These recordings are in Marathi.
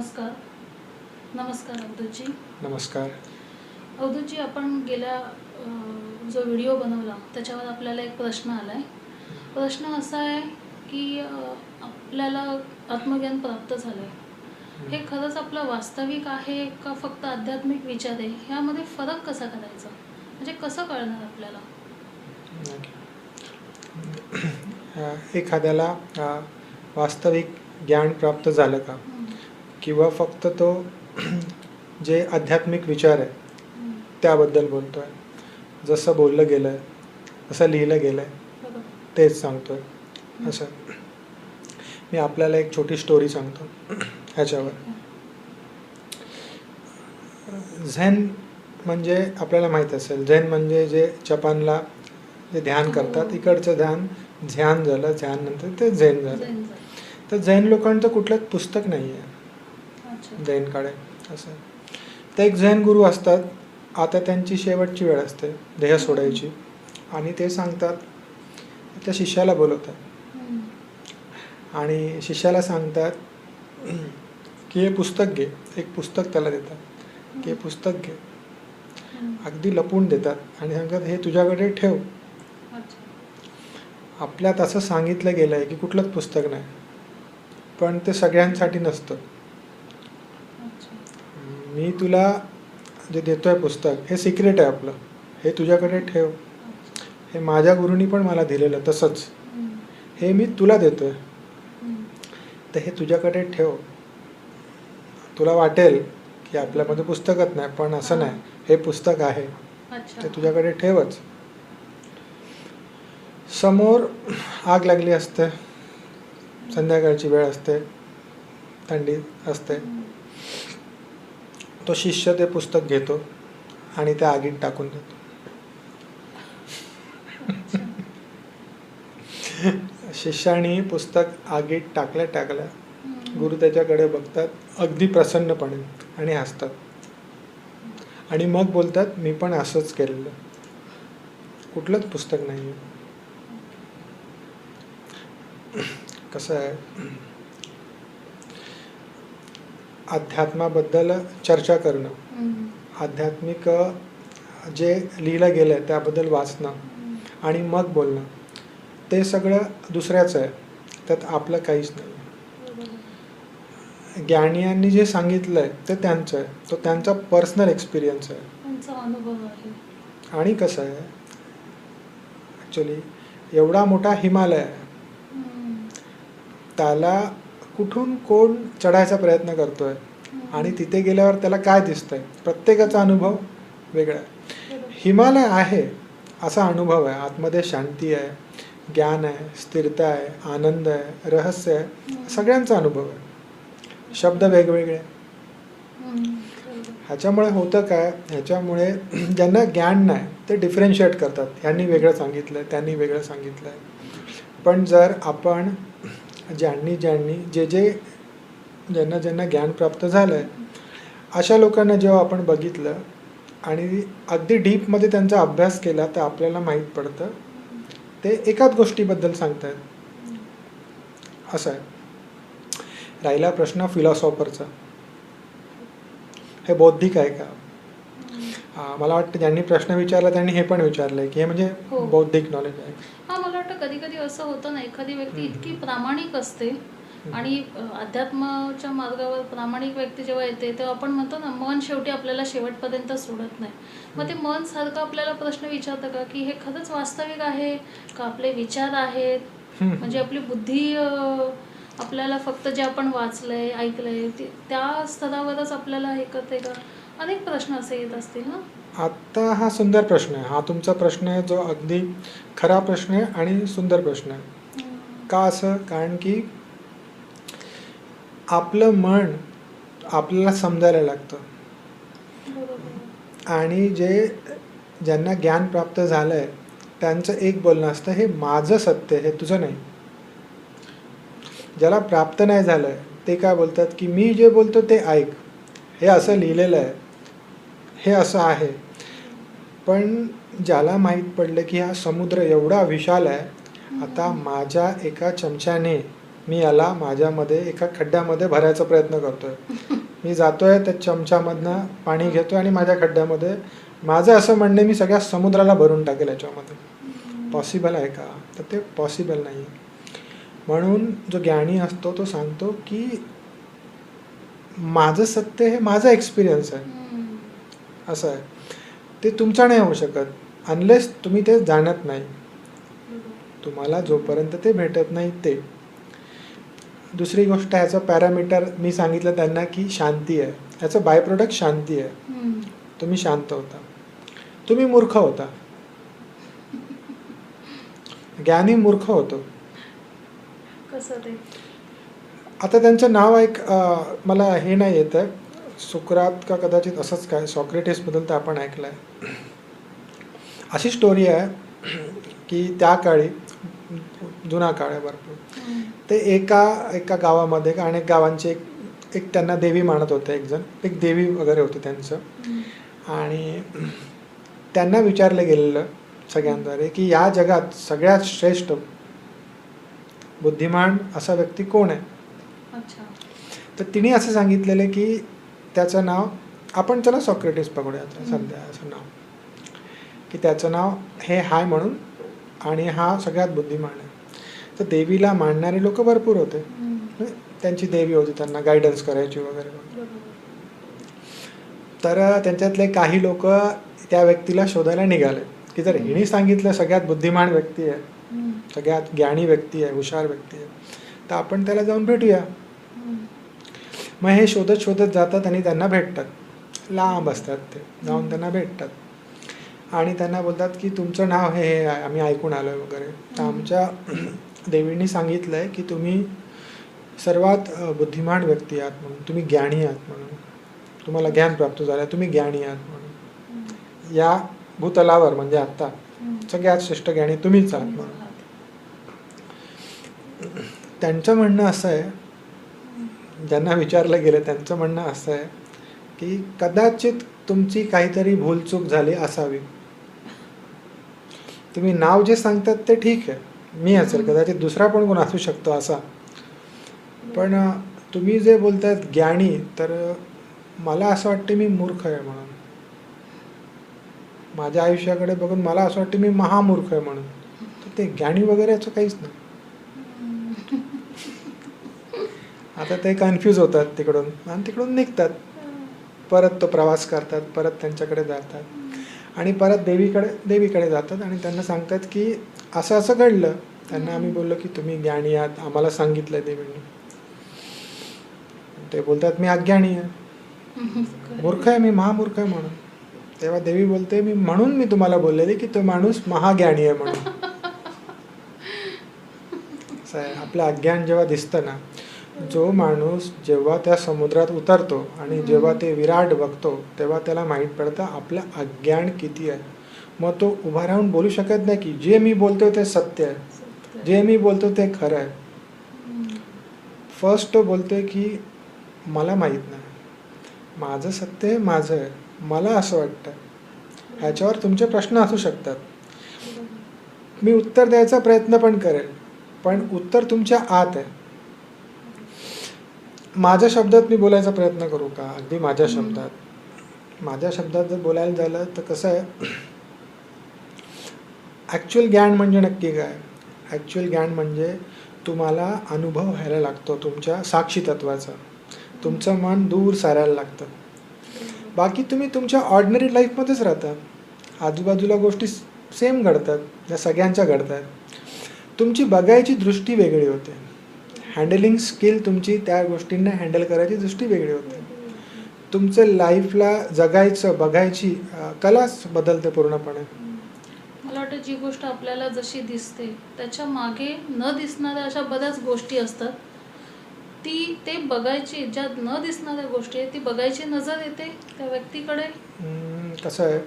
नमस्कार. नमस्कार अवधूतजी. नमस्कार. अवधूतजी, आपण गेल्या जो व्हिडिओ बनवला त्याच्यावर आपल्याला एक प्रश्न आला आहे. प्रश्न असा आहे की आपल्याला आत्मज्ञान प्राप्त झालं आहे, हे खरंच आपलं वास्तविक आहे का फक्त आध्यात्मिक विचार आहे? ह्यामध्ये फरक कसा करायचा, म्हणजे कसं कळणार आपल्याला? एखाद्याला वास्तविक ज्ञान प्राप्त झालं का, किंवा फक्त तो जे आध्यात्मिक विचार आहे त्याबद्दल बोलतो आहे, जसं बोललं गेलं आहे, जसं लिहिलं गेलं आहे तेच सांगतो आहे असं. मी आपल्याला एक छोटी स्टोरी सांगतो ह्याच्यावर. झेन म्हणजे आपल्याला माहीत असेल, झेन म्हणजे जे जपानला जे ध्यान करतात, इकडचं ध्यान झालं, ध्यान नंतर ते झेन झालं. तर झेन लोकांचं कुठलंच पुस्तक नाही आहे झेनकडे असं. तर एक झेन गुरु असतात, आता त्यांची शेवटची वेळ असते देह सोडायची, आणि ते सांगतात, त्या शिष्याला बोलवतात आणि शिष्याला सांगतात की हे पुस्तक घे. एक पुस्तक त्याला देतात की हे पुस्तक घे, अगदी लपवून देतात आणि सांगतात हे तुझ्याकडे ठेव. आपल्यात असं सांगितलं गेलं आहे की कुठलंच पुस्तक नाही, पण ते सगळ्यांसाठी नसतं. मी तुला जे देतोय पुस्तक हे सिक्रेट आहे आपलं, हे तुझ्याकडे ठेव. हे माझ्या गुरुनी पण मला दिलेलं तसंच, हे मी तुला देतोय, तर हे तुझ्याकडे ठेव. तुला वाटेल की आपल्यामध्ये पुस्तकच नाही, पण असं नाही, हे पुस्तक आहे, ते तुझ्याकडे ठेवच. समोर आग लागली असते, संध्याकाळची वेळ असते, थंडी असते. तो शिष्य ते पुस्तक घेतो आणि त्या आगीत टाकून देतो. शिष्याने पुस्तक आगीत टाकल्या गुरु त्याच्याकडे बघतात अगदी प्रसन्नपणे आणि हसतात, आणि मग बोलतात, मी पण असंच केलेलं, कुठलंच पुस्तक नाही आहे. कसं आहे, अध्यात्माबद्दल चर्चा करणं, आध्यात्मिक जे लिहिलं गेलं आहे त्याबद्दल वाचणं आणि मग बोलणं, ते सगळं दुसऱ्याचं आहे, त्यात आपलं काहीच नाही. ज्ञानियांनी जे सांगितलं आहे ते त्यांचं आहे, तो त्यांचा पर्सनल एक्सपिरियन्स आहे, त्यांचा अनुभव आहे. आणि कसं आहे, ॲक्च्युली एवढा मोठा हिमालय आहे, त्याला कुठून कोण चढायचा प्रयत्न करतोय आणि तिथे गेल्यावर त्याला काय दिसतंय, प्रत्येकाचा अनुभव वेगळा आहे. हिमालय आहे असा अनुभव आहे, आतमध्ये शांती आहे, ज्ञान आहे, स्थिरता आहे, आनंद आहे, रहस्य आहे, सगळ्यांचा अनुभव आहे, शब्द वेगवेगळे. ह्याच्यामुळे होतं काय, ह्याच्यामुळे ज्यांना ज्ञान नाही ते डिफरेन्शिएट करतात, ह्यांनी वेगळं सांगितलं, त्यांनी वेगळं सांगितलं. पण जर आपण ज्यांना ज्ञान प्राप्त झालं आहे अशा लोकांना जेव्हा आपण बघितलं आणि अगदी डीपमध्ये त्यांचा अभ्यास केला, तर आपल्याला माहीत पडतं ते एकाच गोष्टीबद्दल सांगतायत असं आहे. राहिला प्रश्न फिलॉसॉफरचा, हे बौद्धिक आहे का? मला वाटतं ज्यांनी प्रश्न विचारला त्यांनी हे पण विचारलंय की हे म्हणजे बौद्धिक नॉलेज आहे. मला वाटतं कधी कधी असं होतं ना, एखादी व्यक्ती इतकी प्रामाणिक असते आणि अध्यात्माच्या मार्गावर प्रामाणिक व्यक्ती जेव्हा येते तेव्हा आपण म्हणतो ना, मन शेवटी आपल्याला शेवटपर्यंत सोडत नाही. मग ते मन सारखं आपल्याला प्रश्न विचारतं का की हे खरंच वास्तविक आहे का, आपले विचार आहेत, म्हणजे आपली बुद्धी आपल्याला फक्त जे आपण वाचलंय ऐकलंय त्या स्तरावरच आपल्याला हे करते का? अनेक प्रश्न असे येत असतील ना. आता हा सुंदर प्रश्न आहे, हा तुमचा प्रश्न आहे जो अगदी खरा प्रश्न आहे आणि सुंदर प्रश्न आहे. का असं? कारण की आपलं मन आपल्याला समजायला लागतं, आणि ज्यांना ज्ञान प्राप्त झालं आहे त्यांचं एक बोलणं असतं, हे माझं सत्य, हे तुझं नाही. ज्याला प्राप्त नाही झालं आहे ते काय बोलतात की मी जे बोलतो ते ऐक, हे असं लिहिलेलं आहे, हे असं आहे. पण ज्याला माहीत पडलं की हा समुद्र एवढा विशाल आहे, आता माझ्या एका चमच्याने मी याला माझ्यामध्ये एका खड्ड्यामध्ये भरायचा प्रयत्न करतोय. मी जातोय त्या चमच्यामधनं पाणी घेतोय आणि माझ्या खड्ड्यामध्ये, माझं असं म्हणणं मी सगळ्या समुद्राला भरून टाकेल याच्यामध्ये. पॉसिबल आहे का? तर ते पॉसिबल नाही. म्हणून जो ज्ञानी असतो तो सांगतो की माझं सत्य हे माझा एक्सपिरियन्स आहे, असं आहे. ते तुमचा नाही होऊ शकत अनलेस तुम्ही ते जाणत नाही. तुम्हाला जोपर्यंत ते भेटत नाही ते. दुसरी गोष्ट, ह्याचं पॅरामीटर मी सांगितलं त्यांना की शांती आहे. ह्याचं बाय प्रोडक्ट शांती आहे. तुम्ही शांत होता, तुम्ही मूर्ख होता. ज्ञानी मूर्ख होतो. कसं ते? आता त्यांचं नाव मला हे नाही येत आहे, सुकरात का कदाचित असंच काय, सॉक्रेटिसबद्दल तर आपण ऐकलं आहे. अशी स्टोरी आहे की त्या काळी, जुना काळ आहे भरपूर, ते एका गावामध्ये, अनेक गावांचे एक त्यांना देवी मानत होते. एक देवी वगैरे होते त्यांचं. आणि त्यांना विचारलं गेलेलं सगळ्यांद्वारे की या जगात सगळ्यात श्रेष्ठ बुद्धिमान असा व्यक्ती कोण आहे. अच्छा. तर तिने असं सांगितलेलं की त्याचं नाव, आपण त्याला सॉक्रेटिस पकडूया सध्या असं नाव, की त्याचं नाव हे हाय म्हणून, आणि हा सगळ्यात बुद्धिमान आहे. तर देवीला मानणारे लोक भरपूर होते. त्यांची देवी होती, त्यांना गायडन्स करायची वगैरे. तर त्यांच्यातले काही लोक त्या व्यक्तीला शोधायला निघाले की जर हिने सांगितलं सगळ्यात बुद्धिमान व्यक्ती आहे, सगळ्यात ज्ञानी व्यक्ती आहे, हुशार व्यक्ती आहे, तर आपण त्याला जाऊन भेटूया. मग हे शोधत शोधत जातात आणि त्यांना भेटतात. लांब असतात ते, जाऊन त्यांना भेटतात आणि त्यांना बोलतात की तुमचं नाव हे आहे, आम्ही ऐकून आलोय वगैरे. तर आमच्या देवींनी सांगितलं आहे की तुम्ही सर्वात बुद्धिमान व्यक्ती आहात म्हणून, तुम्ही ज्ञानी आहात म्हणून, तुम्हाला ज्ञान प्राप्त झालं, तुम्ही ज्ञानी आहात म्हणून. या भूतलावर म्हणजे आत्ता सगळ्यात श्रेष्ठ ज्ञानी तुम्हीच आहात म्हणून. त्यांचं म्हणणं असं आहे, ज्यांना विचारलं गेलं त्यांचं म्हणणं असं आहे की कदाचित तुमची काहीतरी भूलचूक झाली असावी. तुम्ही नाव जे सांगतात ते ठीक आहे, मी असेल, कदाचित दुसरा पण कोण असू शकतो असा, पण तुम्ही जे बोलतायत ज्ञानी, तर मला असं वाटतं मी मूर्ख आहे म्हणून. माझ्या आयुष्याकडे बघून मला असं वाटतं मी महामूर्ख आहे म्हणून. तर ते ज्ञानी वगैरे याचं काहीच नाही. आता ते कन्फ्यूज होतात तिकडून आणि तिकडून निघतात, परत तो प्रवास करतात, परत त्यांच्याकडे जातात आणि परत देवीकडे जातात आणि त्यांना सांगतात की असं असं घडलं. त्यांना आम्ही बोललो की तुम्ही ज्ञानी आहात, आम्हाला सांगितलंय देवींनी. ते बोलतात मी अज्ञानी आहे, मूर्ख आहे, मी महामूर्ख आहे म्हणून. तेव्हा देवी बोलते मी तुम्हाला बोललेली की तो माणूस महाज्ञानी आहे म्हणून. आपलं अज्ञान जेव्हा दिसतं ना, जो माणूस जेव्हा त्या समुद्रात उतरतो आणि जेव्हा ते विराट बघतो तेव्हा त्याला माहीत पडतं आपलं अज्ञान किती आहे. मग तो उभा राहून बोलू शकत नाही की जे मी बोलतो ते सत्य आहे, जे मी बोलतो ते खरं आहे. फर्स्ट तो बोलतोय की मला माहीत नाही, माझं सत्य आहे, माझं आहे, मला असं वाटतं. ह्याच्यावर तुमचे प्रश्न असू शकतात, मी उत्तर द्यायचा प्रयत्न पण करेल, पण उत्तर तुमच्या आत आहे. माझ्या शब्दात मी बोलायचा प्रयत्न करू का? अगदी माझ्या शब्दात जर बोलायला झालं तर कसं आहे, ॲक्च्युअल ज्ञान म्हणजे नक्की काय? ॲक्च्युअल ज्ञान म्हणजे तुम्हाला अनुभव व्हायला लागतो तुमच्या साक्षी तत्वाचा. तुमचं मन दूर सारायला लागतं. बाकी तुम्ही तुमच्या ऑर्डिनरी लाईफमध्येच राहता, आजूबाजूला गोष्टी सेम घडतात, त्या सगळ्यांच्या घडतात. तुमची बघायची दृष्टी वेगळी होते, हँडलिंग स्किल तुमची त्या गोष्टींना हँडल करायची दृष्टी वेगळी होते. तुमचं लाईफला जगायचं बघायची कलाच बदलते पूर्णपणे. मला वाटतं जी गोष्ट आपल्याला जशी दिसते त्याच्या मागे न दिसणाऱ्या अशा बऱ्याच गोष्टी असतात. ते बघायची, ज्या न दिसणाऱ्या गोष्टी आहेत ती बघायची नजर येते त्या व्यक्तीकडे. कसं आहे,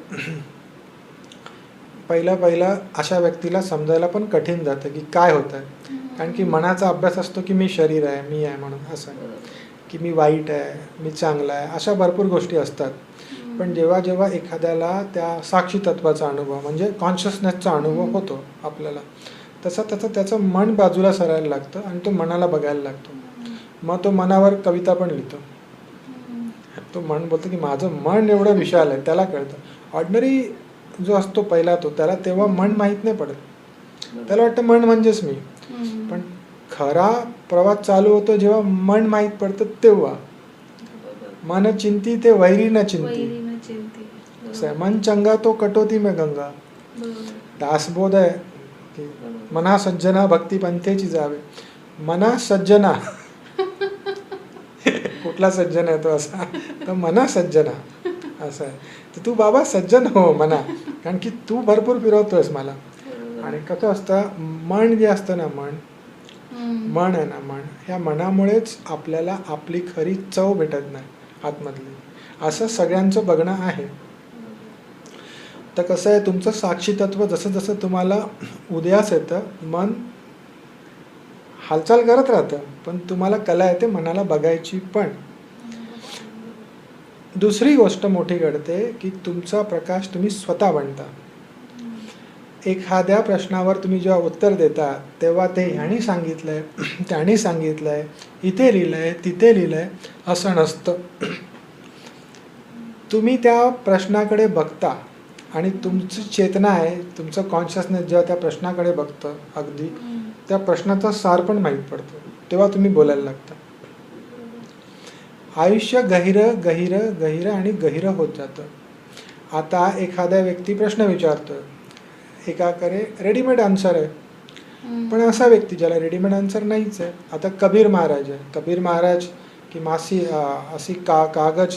पहिलं अशा व्यक्तीला समजायला पण कठीण जातं की काय होतं आहे. कारण की मनाचा अभ्यास असतो की मी शरीर आहे, मी आहे म्हणून, असं की मी वाईट आहे, मी चांगला आहे, अशा भरपूर गोष्टी असतात. पण जेव्हा एखाद्याला त्या साक्षी तत्वाचा अनुभव म्हणजे कॉन्शियसनेसचा अनुभव होतो आपल्याला, तसं त्याचं मन बाजूला सरायला लागतं आणि तो मनाला बघायला लागतो. मग तो मनावर कविता पण लिहितो. तो मन बोलतो की माझं मन एवढं विशाल आहे, त्याला कळतं. ऑर्डिनरी जो असतो पहिला त्याला तेव्हा मन माहीत नाही पडत, त्याला वाटतं मन म्हणजेच मी. पण खरा प्रवास चालू होतो जेव्हा मन माहीत पडतं तेव्हा. मन चिंती ते वैरी न चिंती, मन चंगा तो कटोती में गंगा. दासबोध आहे की मना सज्जना भक्ती पंथेची जावे. मना सज्जना कुठला सज्जन आहे तो असा, तर मना सज्जना असं आहे. तर तू बाबा सज्जन हो मना, कारण की तू भरपूर फिरवतोयस मला. आणि कसं असतं, मन जे असतं ना, मन आहे ना, मन ह्या मनामुळेच आपल्याला आपली खरी चव भेटत नाही आतमधली, असं सगळ्यांचं बघणं आहे. तर कसं आहे, तुमचं साक्षी तत्व जसं जसं तुम्हाला उदयास येतं, मन हालचाल करत राहतं, पण तुम्हाला कला येते मनाला बघायची. पण दुसरी गोष्ट मोठी घडते की तुमचा प्रकाश तुम्ही स्वतः बनता. एखाद्या प्रश्नावर तुम्ही जेव्हा उत्तर देता तेव्हा ते ह्यानी सांगितलंय, त्याने सांगितलंय, इथे लिहिलंय, तिथे लिहिलंय असं नसतं. तुम्ही त्या प्रश्नाकडे बघता आणि तुमची चेतना आहे, तुमचं कॉन्शियसनेस जेव्हा त्या प्रश्नाकडे बघतं, अगदी त्या प्रश्नाचा सार पण माहीत पडतो, तेव्हा तुम्ही बोलायला लागता. आयुष्य गहिरं गहिरं गहिरं आणि गहिरं होत जातं. आता एखाद्या व्यक्ती प्रश्न विचारतोय, एकाकडे रेडीमेड आन्सर आहे, पण असा व्यक्ती ज्याला रेडीमेड आन्सर नाहीच आहे. आता कबीर महाराज आहे, कबीर महाराज की मासी अशी कागज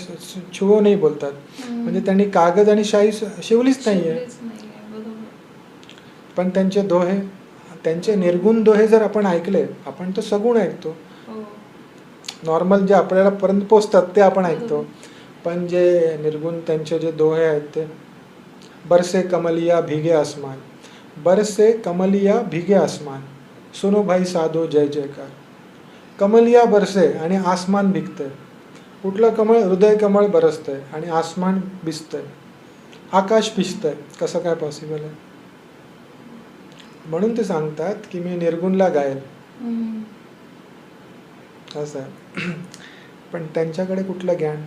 छुवो नाही बोलतात, म्हणजे त्यांनी कागद आणि शाई शिवलीच नाही आहे. पण त्यांचे दोहे, त्यांचे निर्गुण दोहे जर आपण ऐकले, आपण तर सगुण ऐकतो, नॉर्मल जे आपल्याला पर्यंत पोचतात ते आपण ऐकतो. पण जे निर्गुण त्यांचे जे दोहे आहेत ते, बरसे कमलिया भीगे आसमान, बरसे कमलिया भीगे आसमान, सुनो भाई साधो जय जयकार. कमलिया बरसे आणि आसमान भिगतंय. कुठलं कमळ? हृदय कमळ बरसतंय आणि आसमान भिजतंय, आकाश भिजतंय. कसं काय पॉसिबल आहे? म्हणून ते सांगतात की मी निर्गुणला गायल, असं आहे. पण त्यांच्याकडे कुठलं ज्ञान?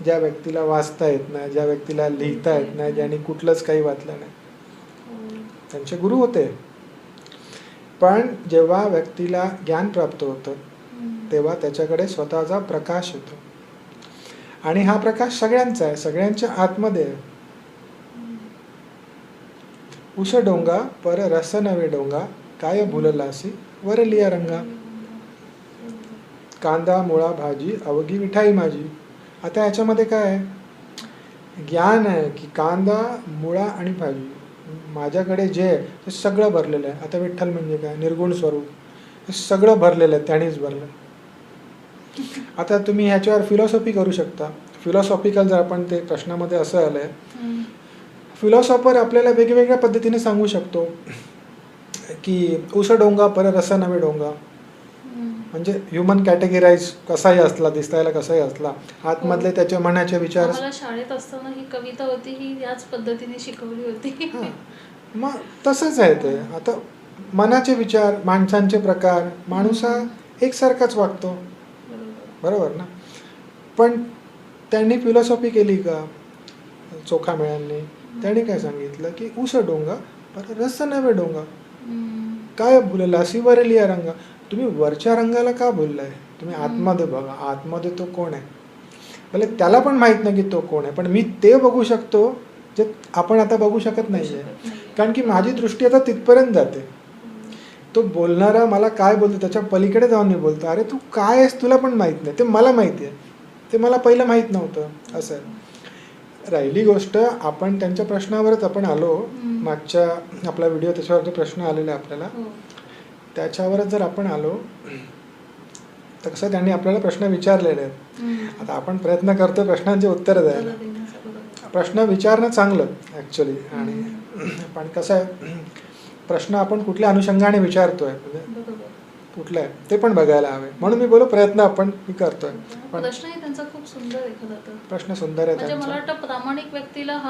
ज्या व्यक्तीला वाचता येत नाही, ज्या व्यक्तीला लिहिता येत नाही, ज्यांनी कुठलंच काही वाचलं नाही, त्यांचे गुरु होते. पण जेव्हा व्यक्तीला ज्ञान प्राप्त होतं तेव्हा त्याच्याकडे स्वतःचा प्रकाश येतो, आणि हा प्रकाश सगळ्यांचा आहे, सगळ्यांच्या आतमध्ये आहे. उस डोंगा पर रस नवे डोंगा, काय भुललासी वर लिया रंगा. कांदा मुळा भाजी अवघी मिठाई माझी. आता याच्यामध्ये काय आहे? ज्ञान आहे की कांदा मुळा आणि भाजी माझ्याकडे जे आहे ते सगळं भरलेलं आहे. आता विठ्ठल म्हणजे काय? निर्गुण स्वरूप, हे सगळं भरलेलं आहे, त्यानेच भरलं. आता तुम्ही ह्याच्यावर फिलॉसॉफी करू शकता. फिलॉसॉफिकल जर आपण ते प्रश्नामध्ये असं आलंय, फिलॉसॉफर आपल्याला वेगवेगळ्या पद्धतीने सांगू शकतो की उस डोंगा पर रस नवे डोंगा, म्हणजे ह्युमन कॅटेगराईज कसाही असला, दिसतायला कसाही असला, आतमधले त्याच्या मनाचे विचार. मला शाळेत असताना ही कविता होती, ही याच पद्धतीने शिकवली होती. मग तसंच आहे ते. आता मनाचे विचार, माणसांचे प्रकार, माणूस हा एकसारखाच वागतो, बरोबर ना. पण त्यांनी फिलॉसॉफी केली का? चोखा मेळ्यांनी त्यांनी काय सांगितलं की उस डोंगा पर रस नवे डोंगा, काय बोलला वर लिया रंगा. तुम्ही वरच्या रंगाला का बोललाय? तुम्ही आतमध्ये बघा, आतमध्ये तो कोण आहे. भले त्याला पण माहित नाही की तो कोण आहे, पण मी ते बघू शकतो जे आपण आता बघू शकत नाहीये, कारण की माझी दृष्टी आता तिथपर्यंत जाते. तो बोलणारा मला काय बोलतो त्याच्या पलीकडे जाऊन मी बोलतो, अरे तू काय आहेस तुला पण माहित नाही, ते मला माहिती आहे, ते मला पहिलं माहित नव्हतं. असं आहे. राहिली गोष्ट, आपण त्यांच्या प्रश्नावरच आपण आलो, मागच्या आपला व्हिडिओ त्याच्यावर प्रश्न आलेला आपल्याला, त्याच्यावरच जर आपण आलो तर कसं त्यांनी आपल्याला प्रश्न विचारलेले आहेत. आता आपण प्रयत्न करतो प्रश्नांचे उत्तर द्यायला. प्रश्न विचारणं चांगलं ॲक्च्युली, आणि पण कसं आहे, प्रश्न आपण कुठल्या अनुषंगाने विचारतोय, कुठलं आहे ते पण बघायला हवे. म्हणून मी बोलू प्रयत्न मी करतोय. पण प्रश्नही त्यांचा खूप सुंदर आहे खरं तर. प्रश्न सुंदर आहे. म्हणजे मला वाटतं प्रामाणिक व्यक्तीलाच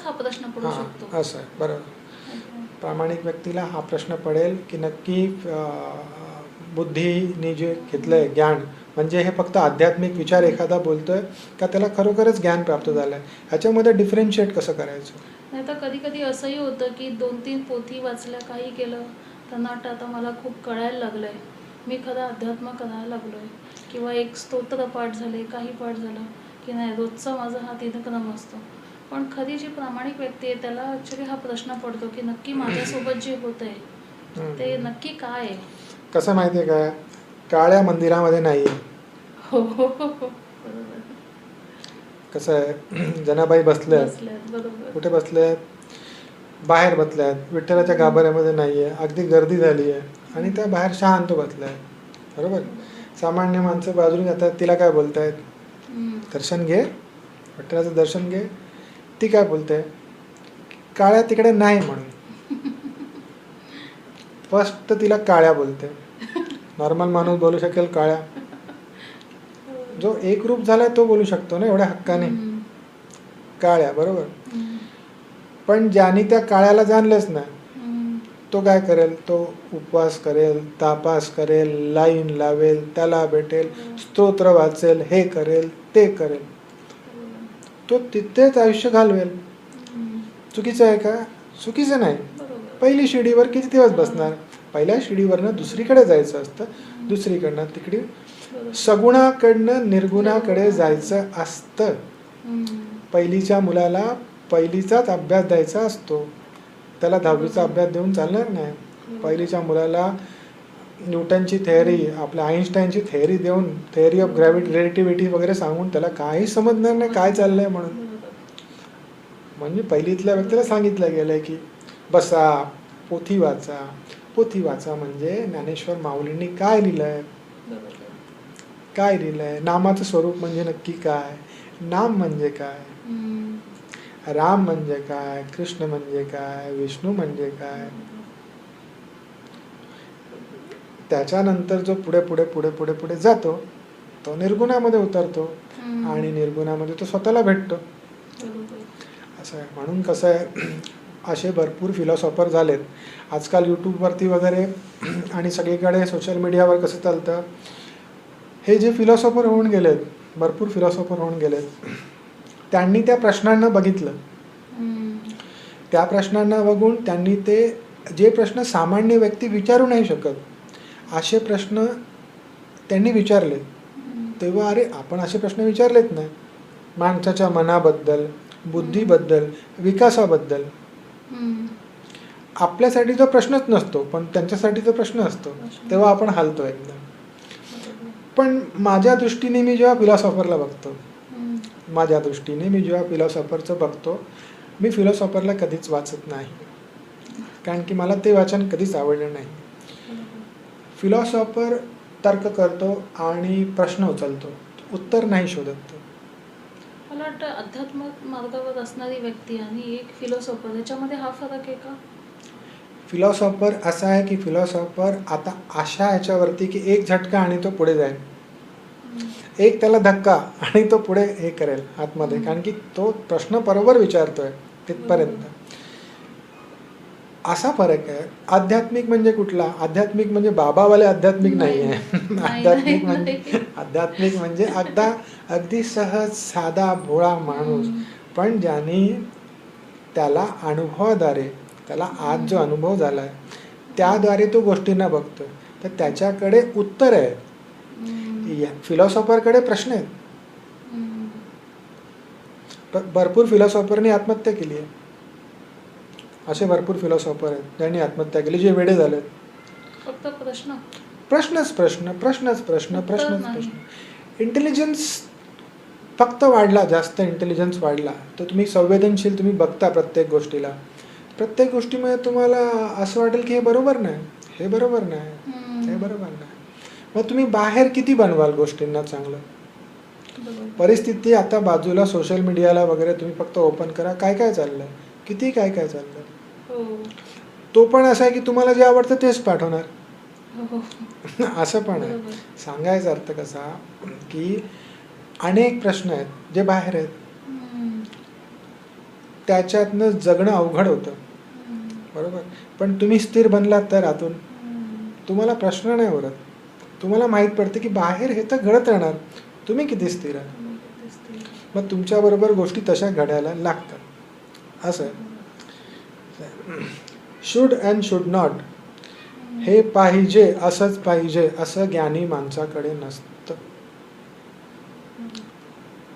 हा प्रश्न पडू शकतो. असं आहे, बरोबर. प्रामाणिक व्यक्तीला हा प्रश्न पडेल की नक्की बुद्धीने जे घेतलंय ज्ञान, म्हणजे हे फक्त आध्यात्मिक विचार एखादा बोलतोय का त्याला खरोखरच ज्ञान प्राप्त झालंय, ह्याच्यामध्ये डिफरन्शिएट कसं करायचं. नाही तर कधी कधी असंही होतं की 2-3 पोथी वाचल्या, काही केलं, त्यांना वाटतं आता मला खूप कळायला लागलंय, मी खरं अध्यात्म करायला लागलोय, किंवा एक स्तोत्र पाठ झाले, काही पाठ झालं की नाही रोजचा माझा हा दिनक्रम असतो. पण खरी जी प्रामाणिक व्यक्ती आहे त्याला ॲक्च्युली हा प्रश्न पडतो की नक्की माझ्यासोबत जे होत आहे ते नक्की काय आहे. कसं माहिती आहे का, काळ्या मंदिरामध्ये नाही आहे. हो हो हो हो बरोबर. कसं आहे, जनाबाई बसल्या बसल्यात बरोबर. कुठे बसल्यात, बाहेर बसल्यात, विठ्ठलाच्या गाभाऱ्यामध्ये नाही आहे, अगदी गर्दी झाली आहे आणि त्या बाहेर शांत बसल्या आहेत, बरोबर. सामान्य माणसं बाजूने जातात, तिला काय बोलतायत, दर्शन घे, विठ्ठलाचं दर्शन घे. ती काय बोलते, काळ्या तिकडे नाही म्हणून. फर्स्ट तिला काळ्या बोलते. नॉर्मल माणूस बोलू शकेल काळ्या, जो एक रूप झालाय तो बोलू शकतो ना एवढ्या हक्काने, काळ्या, बरोबर. पण ज्याने त्या काळ्याला जाणलंच नाही तो काय करेल, तो उपवास करेल, तापास करेल, लाईन लावेल, त्याला भेटेल, स्तोत्र वाचेल, हे करेल, ते करेल, तो तिथेच आयुष्य घालवेल. चुकीचं आहे का, चुकीचं नाही. पहिली शिडीवर किती दिवस बसणार, पहिल्या शिडीवरनं दुसरीकडे जायचं असतं, दुसरीकडनं तिकडे सगुणाकडनं निर्गुणाकडे जायचं असतं. पहिलीच्या मुलाला पहिलीचाच अभ्यास द्यायचा असतो, त्याला 10वीचा अभ्यास देऊन चालणार नाही. पहिलीच्या मुलाला न्यूटनची थेअरी, आपल्या आईन्स्टाईनची थेअरी देऊन, थेअरी ऑफ रिलेटिव्हिटी वगैरे सांगून त्याला काही समजणार नाही काय चाललंय म्हणून. म्हणजे पहिलीतल्या व्यक्तीला सांगितलं गेलंय की बसा, पोथी वाचा. पोथी वाचा म्हणजे ज्ञानेश्वर माऊलींनी काय लिहिलंय, काय लिहिलंय, नामाचं स्वरूप म्हणजे नक्की काय, नाम म्हणजे काय, राम म्हणजे काय, कृष्ण म्हणजे काय, विष्णू म्हणजे काय. त्याच्यानंतर जो पुढे पुढे पुढे पुढे पुढे जातो तो निर्गुणामध्ये उतरतो आणि निर्गुणामध्ये तो स्वतःला भेटतो. असं आहे. म्हणून कसं आहे, असे भरपूर फिलॉसॉफर झालेत आजकाल यूट्यूबवरती वगैरे आणि सगळीकडे सोशल मीडियावर. कसं चालतं, हे जे फिलॉसॉफर होऊन गेलेत, भरपूर फिलॉसॉफर होऊन गेलेत, त्यांनी त्या प्रश्नांना बघितलं, त्या प्रश्नांना बघून त्यांनी ते जे प्रश्न सामान्य व्यक्ती विचारू नाही शकत असे प्रश्न त्यांनी विचारले. तेव्हा अरे आपण असे प्रश्न विचारलेत नाही, माणसाच्या मनाबद्दल, बुद्धीबद्दल, विकासाबद्दल. आपल्यासाठी जो प्रश्नच नसतो पण त्यांच्यासाठी जो प्रश्न असतो तेव्हा आपण हालतो एकदम. पण माझ्या दृष्टीने मी जेव्हा फिलॉसॉफरला बघतो, माझ्या दृष्टीने मी जेव्हा फिलॉसॉफरचं बघतो, मी फिलॉसॉफरला कधीच वाचत नाही, कारण की मला ते वाचन कधीच आवडलं नाही. फिलॉसॉफर तर्क करतो आणि प्रश्न उचलतो, उत्तर नाही शोधत. मला वाटतं अध्यात्मिक मार्गावर असणारी व्यक्ती आणि एक फिलॉसॉफर याच्यामध्ये हा फरक आहे का. फिलॉसॉफर असा आहे की फिलॉसॉफर आता अशा ह्याच्यावरती की एक झटका आणि तो पुढे जाईल, एक त्याला धक्का आणि तो पुढे हे करेल आतमध्ये, कारण की तो प्रश्न बरोबर विचारतोय तिथपर्यंत. असा फरक आहे. आध्यात्मिक म्हणजे कुठला, आध्यात्मिक म्हणजे बाबावाले आध्यात्मिक नाही आहे. आध्यात्मिक म्हणजे अगदी सहज साधा भोळा माणूस, पण ज्याने त्याला अनुभवाद्वारे, त्याला आज जो अनुभव झालाय त्याद्वारे तो गोष्टींना बघतोय, तर त्याच्याकडे उत्तर आहे. फिलॉसॉफरकडे प्रश्न आहेत. भरपूर फिलॉसॉफरनी आत्महत्या केली आहे. असे भरपूर फिलॉसॉफर आहेत ज्यांनी आत्महत्या केली, जे वेडे झालेत. फक्त प्रश्नच प्रश्न. इंटेलिजन्स फक्त वाढला, जास्त इंटेलिजन्स वाढला तर तुम्ही संवेदनशील, तुम्ही बघता प्रत्येक गोष्टीला, प्रत्येक गोष्टीमध्ये तुम्हाला असं वाटेल की हे बरोबर नाही, हे बरोबर नाही, हे बरोबर नाही. मग तुम्ही बाहेर किती बनवाल गोष्टींना चांगलं. परिस्थिती आता बाजूला, सोशल मीडियाला वगैरे तुम्ही फक्त ओपन करा, काय काय चाललंय, किती काय काय चाललंय. तो पण असा आहे की तुम्हाला जे आवडतं तेच पाठवणार. असं पण आहे. सांगायचा अर्थ कसा की अनेक प्रश्न आहेत जे बाहेर आहेत, त्याच्यातनं जगणं अवघड होतं, बरोबर. पण तुम्ही स्थिर बनलात तर आतून तुम्हाला प्रश्न नाही उरत. तुम्हाला माहीत पडते की बाहेर हे तर घडत राहणार, तुम्ही किती स्थिर आहे. मग तुमच्याबरोबर गोष्टी तशा घडायला लागतात. असं आहे. शुड अँड शुड नॉट हे पाहिजे असंच पाहिजे असं ज्ञानी माणसाकडे नसतं.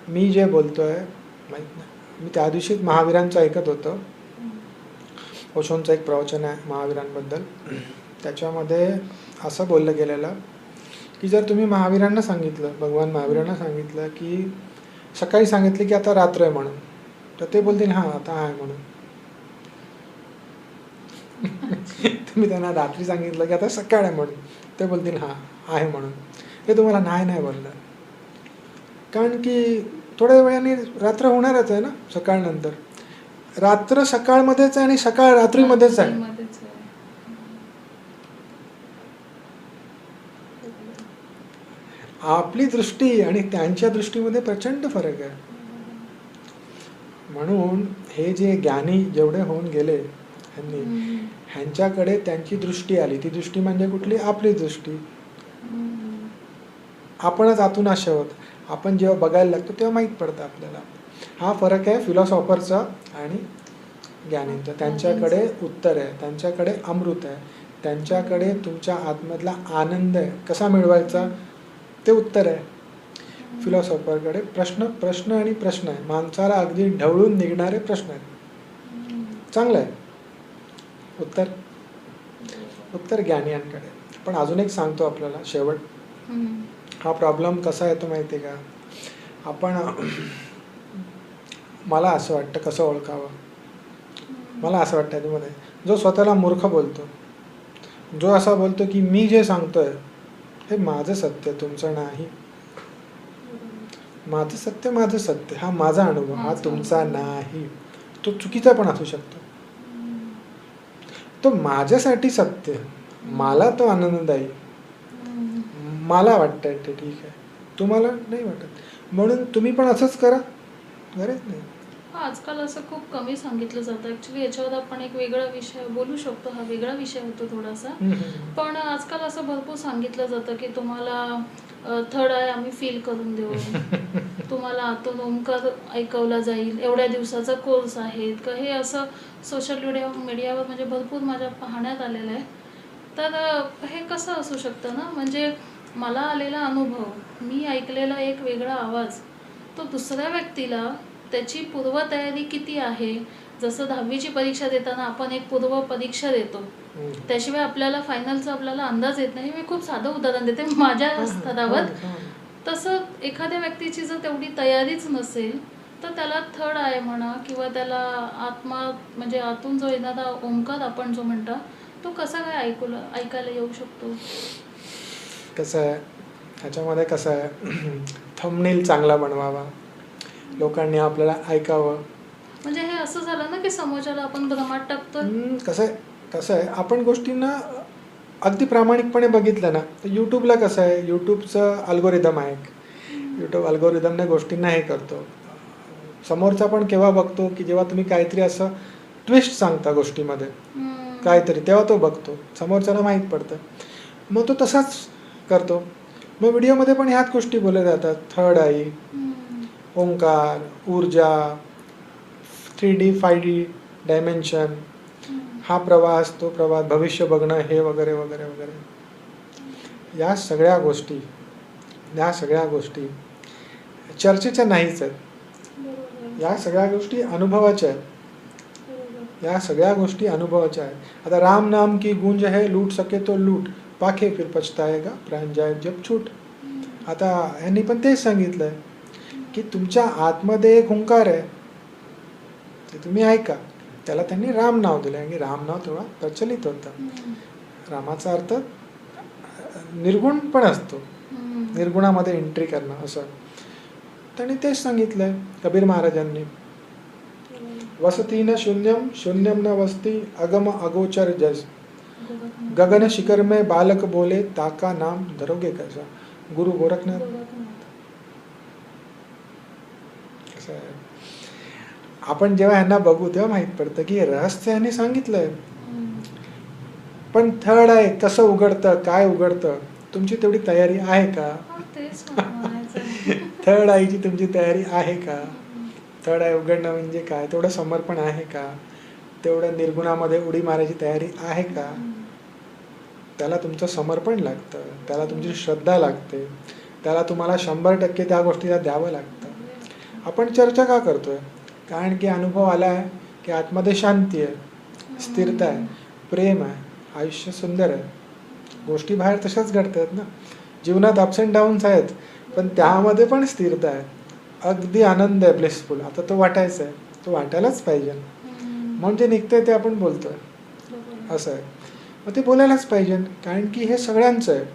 मी जे बोलतोय माहीत नाही, मी त्या दिवशी महावीरांचं ऐकत होतं. ओशोंचं एक प्रवचन आहे महावीरांबद्दल. त्याच्यामध्ये असं बोललं गेलेलं की जर तुम्ही महावीरांना सांगितलं, भगवान महावीरांना सांगितलं की सकाळी सांगितलं की आता रात्र आहे म्हणून, तर ते बोलतील हां आता आहे म्हणून. तुम्ही त्यांना रात्री सांगितलं की आता सकाळ आहे म्हणून, ते बोलतील हां आहे म्हणून. ते तुम्हाला नाही बोलणार, कारण की थोड्या वेळाने रात्र होणारच आहे ना. सकाळ नंतर रात्र सकाळमध्येच आहे आणि सकाळ रात्रीमध्येच आहे. आपली दृष्टी आणि त्यांच्या दृष्टीमध्ये प्रचंड फरक आहे. म्हणून हे जे ज्ञानी जेवढे होऊन गेले ह्यांच्याकडे त्यांची दृष्टी आली. ती दृष्टी म्हणजे कुठली? आपली दृष्टी. आपणच आतून असे आहोत. आपण जेव्हा बघायला लागतो तेव्हा माहीत पडतं आपल्याला. हा फरक आहे फिलॉसॉफरचा आणि ज्ञानींचा. त्यांच्याकडे उत्तर आहे, त्यांच्याकडे अमृत आहे, त्यांच्याकडे तुमच्या आतमधला आनंद आहे, कसा मिळवायचा ते उत्तर आहे. फिलॉसॉफरकडे प्रश्न आणि प्रश्न आहे. माणसाला अगदी ढवळून निघणारे प्रश्न आहेत. चांगलं आहे उत्तर ज्ञानियांकडे. पण अजून एक सांगतो आपल्याला शेवट. हा प्रॉब्लेम कसा येतो माहिती आहे का? आपण मला असं वाटतं कसं ओळखावं. मला असं वाटतं त्यामध्ये जो स्वतःला मूर्ख बोलतो, जो असा बोलतो की मी जे सांगतोय हे माझं सत्य, तुमचं नाही. माझं सत्य, हा माझा अनुभव, हा तुमचा नाही. तो चुकीचा पण असू शकतो. तो माझ्यासाठी सत्य, मला तो आनंददायी, मला वाटतंय ते ठीक आहे, तुम्हाला नाही वाटत. म्हणून तुम्ही पण असंच करा. गरज नाही. आजकाल असं खूप कमी सांगितलं जातं. ऍक्च्युली याच्यावर आपण एक वेगळा विषय बोलू शकतो. हा वेगळा विषय होतो थोडासा. पण आजकाल असं भरपूर सांगितलं जातं की तुम्हाला थर्ड आय आम्ही फील करून देऊ, तुम्हाला आतून ओंकार ऐकवला जाईल, एवढ्या दिवसाचा कोर्स आहे. हे असं सोशल मीडियावर म्हणजे भरपूर माझ्या पाहण्यात आलेलं आहे. तर हे कसं असू शकतं ना, म्हणजे मला आलेला अनुभव, मी ऐकलेला एक वेगळा आवाज, तो दुसऱ्या व्यक्तीला त्याची पूर्वतयारी किती आहे. जसं 10वीची परीक्षा देताना आपण एक पूर्व परीक्षा देतो, त्याशिवाय आपल्याला फायनलचा आपल्याला अंदाज येत नाही. मी खूप साधं उदाहरण देते माझ्या स्तरावर. तसं एखाद्या व्यक्तीची जर तेवढी तयारीच नसेल तर त्याला थर्ड आय म्हणा किंवा त्याला आत्मा म्हणजे आतून जो येणारा ओंकार आपण जो म्हणता तो कसा काय ऐकायला येऊ शकतो. कसं आहे ह्याच्यामध्ये, कसं आहे थंबनेल चांगला बनवावा, लोकांनी आपल्याला ऐकावं. म्हणजे हे असं झालं ना की समोरच्याला आपण भ्रमात टाकतो. कसं आहे आपण गोष्टींना अगदी प्रामाणिकपणे बघितलं ना तर यूट्यूबला कसं आहे, यूट्यूबचं अल्गोरिदम आहे. यूट्यूब अल्गोरिदमने गोष्टींना हे करतो. समोरचा पण केव्हा बघतो की जेव्हा तुम्ही काहीतरी असं ट्विस्ट सांगता गोष्टीमध्ये काहीतरी, तेव्हा तो बघतो. समोरच्याला माहीत पडतं, मग तो तसाच करतो. मग व्हिडिओमध्ये पण ह्याच गोष्टी बोलल्या जातात. थर्ड आई, ओंकार, ऊर्जा, 3D 5D डायमेन्शन, हा प्रवास, तो प्रवास, भविष्य बघणं, हे वगैरे वगैरे वगैरे. या सगळ्या गोष्टी चर्चेच्या नाहीच आहेत. या सगळ्या गोष्टी अनुभवाच्या आहेत. आता राम नाम की गूंज है, लूट सके तो लूट, पाखे फिर पछताएगा, प्राण जाए जब छूट. आता यांनी पण तेच सांगितलंय की तुमच्या आतमध्ये एक हुंकार आहे, ते तुम्ही ऐका. त्याला त्यांनी राम नाव दिलं आणि राम नाव तेव्हा प्रचलित होतं. रामाचा अर्थ निर्गुण पण असतो, निर्गुणामध्ये एंट्री करणं असं. त्यांनी तेच सांगितलंय कबीर महाराजांनी. वसती न शून्यम, शून्यम न वस्ती, अगम अगोचर जस, गगन शिखर में बालक बोले, ताका नाम धरोगे कैसा. गुरु गोरखनाथ. आपण जेव्हा यांना बघू तेव्हा माहित पडतं की रहस्य यांनी सांगितलंय. पण थर्ड आय कसं उघडतं, काय उघडतं, तुमची तेवढी तयारी आहे का? तेच म्हणायचं. थर्ड आयची तुमची तयारी आहे का? थर्ड आय उघडणं म्हणजे काय, तेवढं समर्पण आहे का, तेवढं निर्गुणामध्ये उडी मारायची तयारी आहे का? त्याला तुमचं समर्पण लागतं, त्याला तुमची श्रद्धा लागते, त्याला तुम्हाला 100% त्या गोष्टीला द्यावं लागतं. आपण चर्चा का करतोय? कारण की अनुभव आला आहे की आतमध्ये शांती आहे, स्थिरता आहे, प्रेम आहे, आयुष्य सुंदर आहे. गोष्टी बाहेर तशाच घडतात ना. जीवनात अप्स अँड डाऊन्स आहेत, पण त्यामध्ये पण स्थिरता आहे, अगदी आनंद आहे, ब्लिसफुल. आता तो वाटायचा आहे, तो वाटायलाच पाहिजे. म्हणजे निघतंय ते आपण बोलतोय, असं आहे. मग ते बोलायलाच पाहिजे, कारण की हे सगळ्यांचं आहे.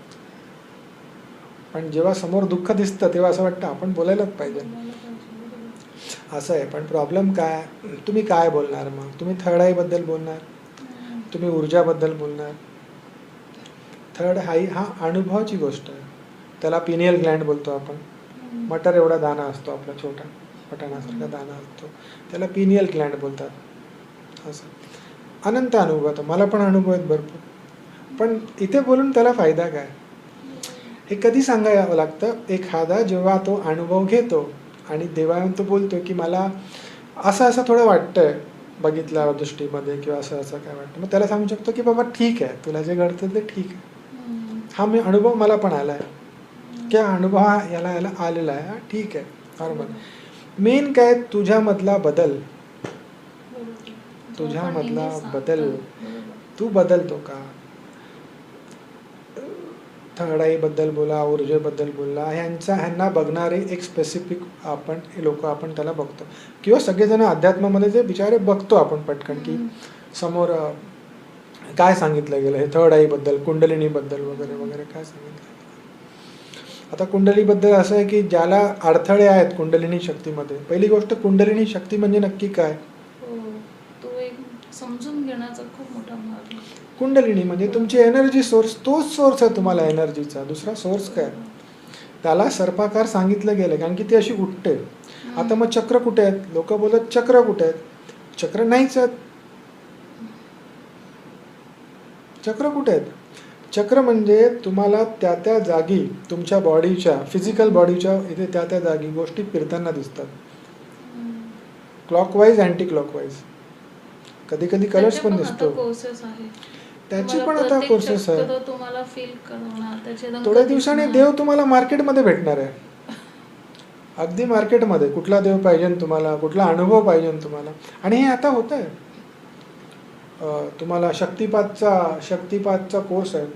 पण जेव्हा समोर दुःख दिसतं तेव्हा असं वाटतं आपण बोलायलाच पाहिजे, असं आहे. पण प्रॉब्लेम काय, तुम्ही काय बोलणार? मग तुम्ही थर्ड आय बद्दल बोलणार, तुम्ही ऊर्जाबद्दल बोलणार. थर्ड आय हा अनुभवाची गोष्ट आहे. त्याला पिनियल ग्लँड बोलतो आपण. मटर एवढा दाना असतो आपला, छोटा पटाणासारखा दाना असतो, त्याला पिनियल ग्लँड बोलतात. असं अनंत अनुभव होतो. मला पण अनुभव आहेत भरपूर, पण इथे बोलून त्याला फायदा काय? हे कधी सांगायला लागतं? एखादा जेव्हा तो अनुभव घेतो आणि देवाला तो बोलतो की मला असं असं थोडं वाटतंय बघितल्या दृष्टीमध्ये, किंवा असं असं काय वाटतं, मग त्याला सांगू शकतो की बाबा ठीक आहे, तुला जे घडतं ते ठीक आहे. हा मी अनुभव मला पण आला आहे, की अनुभव याला आलेला आहे, हा ठीक आहे, नॉर्मल. मेन काय, तुझ्यामधला बदल, तुझ्यामधला बदल, तू बदलतो का? थर्ड आय बद्दल बोला, ऊर्जेबद्दल बोला, ह्यांना बघणारे एक स्पेसिफिक लोक आपण त्याला बघतो, किंवा सगळेजण अध्यात्मामध्ये जे बिचारे बघतो आपण पटकन की समोर काय सांगितलं गेलं हे थर्ड आय बद्दल, कुंडलिनी बद्दल वगैरे वगैरे काय सांगितलं. आता कुंडलीबद्दल असं आहे की ज्याला अडथळे आहेत कुंडलिनी शक्तीमध्ये, पहिली गोष्ट कुंडलिनी शक्ती म्हणजे नक्की काय, तो एक समजून घेण्याचा खूप मोठा भाग. कुंडलिनी म्हणजे तुमची एनर्जी सोर्स, तोच सोर्स आहे तुम्हाला एनर्जीचा, दुसरा सोर्स काय? त्याला सर्पाकार सांगितलं गेलं, कारण की ती अशी उठते. आता मग चक्र कुठे आहेत? लोक बोलत चक्र कुठे आहेत? चक्र नाहीच आहेत. चक्र कुठे आहेत? चक्र म्हणजे तुम्हाला त्या त्या जागी तुमच्या बॉडीच्या, फिजिकल बॉडीच्या इथे त्या त्या जागी गोष्टी फिरताना दिसतात, क्लॉकवाईज, अँटी क्लॉकवाईज, कधी कधी कलर्स पण दिसतो. त्याची पण आता कोर्सेस आहे. थोड्या दिवसांनी देव तुम्हाला मार्केटमध्ये भेटणार आहे, अगदी मार्केटमध्ये. कुठला देव पाहिजे तुम्हाला, कुठला अनुभव पाहिजे तुम्हाला. आणि हे आता होत आहे. तुम्हाला शक्तिपातचा कोर्स आहे.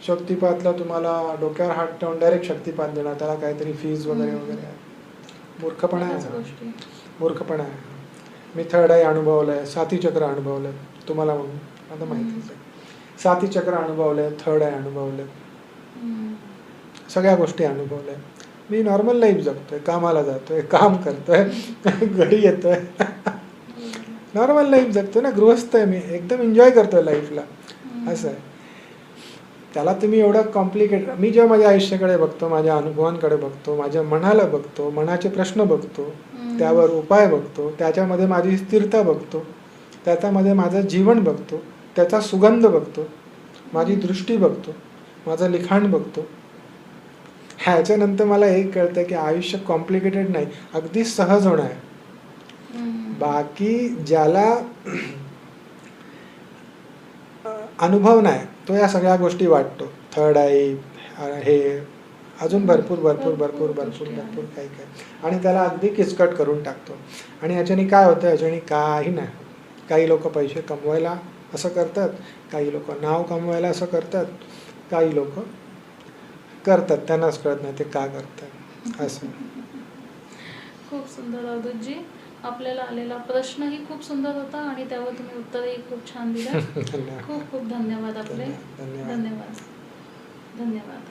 शक्तिपातला तुम्हाला डोक्यावर हात ठेवून डायरेक्ट शक्तिपात देणार, त्याला काहीतरी फीज वगैरे वगैरे आहे. मूर्खपणा आहे, मूर्खपणा आहे. मी थर्ड आय अनुभवलंय, साथी चक्र अनुभवलंय, तुम्हाला म्हणून आता माहितीच आहे. साथी चक्र अनुभवलंय, थर्ड आय अनुभवलंय, सगळ्या गोष्टी अनुभवल्या. मी नॉर्मल लाईफ जगतोय, कामाला जातोय, काम करतोय, घरी येतोय, नॉर्मल लाईफ जगतोय ना, गृहस्थ आहे मी, एकदम एन्जॉय करतोय लाईफला, असं आहे. त्याला तुम्ही एवढं कॉम्प्लिकेटेड, मी जेव्हा माझ्या आयुष्याकडे बघतो, माझ्या अनुभवांकडे बघतो, माझ्या मनाला बघतो, मनाचे प्रश्न बघतो, त्यावर उपाय बघतो, त्याच्यामध्ये माझी स्थिरता बघतो, त्याच्यामध्ये माझं जीवन बघतो, त्याचा सुगंध बघतो, माझी दृष्टी बघतो, माझं लिखाण बघतो, ह्याच्यानंतर मला हे कळतं की आयुष्य कॉम्प्लिकेटेड नाही, अगदी सहज होणं आहे. बाकी ज्याला अनुभव नाही तो या सगळ्या गोष्टी वाटतो, थर्ड आय, हे अजून भरपूर भरपूर भरपूर भरपूर भरपूर काही काय, आणि त्याला अगदी किचकट करून टाकतो. आणि याच्याने काय होतं? याच्याने काही नाही. काही लोक पैसे कमवायला असं करतात, काही लोक नाव कमवायला असं करतात, काही लोक करतात त्यांनाच कळत नाही ते का करतात, असं. खूप सुंदर अवधूतजी, आपल्याला आलेला प्रश्नही खूप सुंदर होता आणि त्यावर तुम्ही उत्तरही खूप छान दिलं. खूप खूप धन्यवाद आपले. धन्यवाद.